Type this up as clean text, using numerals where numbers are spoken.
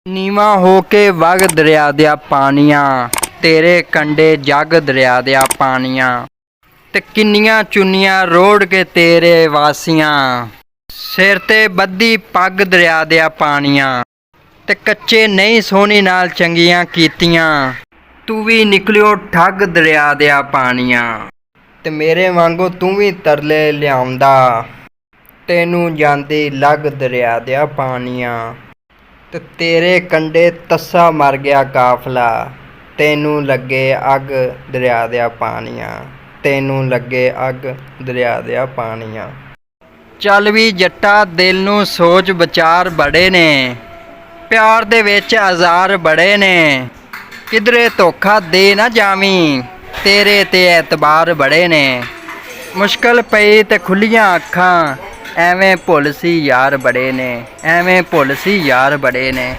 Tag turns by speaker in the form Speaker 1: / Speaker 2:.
Speaker 1: ਨੀਵਾਂ ਹੋ ਕੇ ਵਗ ਦਰਿਆ ਦਿਆ ਪਾਣੀਆਂ, ਤੇਰੇ ਕੰਢੇ ਜਗ ਦਰਿਆ ਦਿਆ ਪਾਣੀਆਂ। ਤੇ ਕਿੰਨੀਆਂ ਚੁੰਨੀਆਂ ਰੋੜ ਕੇ ਤੇਰੇ ਵਾਸੀਆਂ, ਸਿਰ ਤੇ ਬੱਧੀ ਪੱਗ ਦਰਿਆ ਦਿਆ ਪਾਣੀਆਂ। ਤੇ ਕੱਚੇ ਨਹੀਂ ਸੋਹਣੀ ਨਾਲ ਚੰਗੀਆਂ ਕੀਤੀਆਂ, ਤੂੰ ਵੀ ਨਿਕਲਿਓ ਠੱਗ ਦਰਿਆ ਦਿਆ ਪਾਣੀਆਂ। ਤੇ ਮੇਰੇ ਵਾਂਗੂ ਤੂੰ ਵੀ ਤਰਲੇ ਲਿਆਉਂਦਾ, ਤੈਨੂੰ ਜਾਂਦੀ ਲੱਗ ਦਰਿਆ ਦਿਆ ਪਾਣੀਆਂ। ਤੇ ਤੇਰੇ ਕੰਢੇ ਤੱਸਾ ਮਰ ਗਿਆ ਕਾਫਲਾ, ਤੈਨੂੰ ਲੱਗੇ ਅੱਗ ਦਰਿਆ ਦਿਆ ਪਾਣੀਆਂ, ਤੈਨੂੰ ਲੱਗੇ ਅੱਗ ਦਰਿਆ ਦਿਆ ਪਾਣੀਆਂ। ਚੱਲ ਵੀ ਜੱਟਾ ਦਿਲ ਨੂੰ ਸੋਚ ਵਿਚਾਰ ਬੜੇ ਨੇ, ਪਿਆਰ ਦੇ ਵਿੱਚ ਹਜ਼ਾਰ ਬੜੇ ਨੇ। ਕਿਧਰੇ ਧੋਖਾ ਦੇ ਨਾ ਜਾਵੀਂ, ਤੇਰੇ ਤੇ ਐਤਬਾਰ ਬੜੇ ਨੇ। ਮੁਸ਼ਕਲ ਪਈ ਤੇ ਖੁੱਲੀਆਂ ਅੱਖਾਂ, ਐਵੇਂ ਭੁੱਲ ਸੀ ਯਾਰ ਬੜੇ ਨੇ, ਐਵੇਂ ਭੁੱਲ ਸੀ ਯਾਰ ਬੜੇ ਨੇ।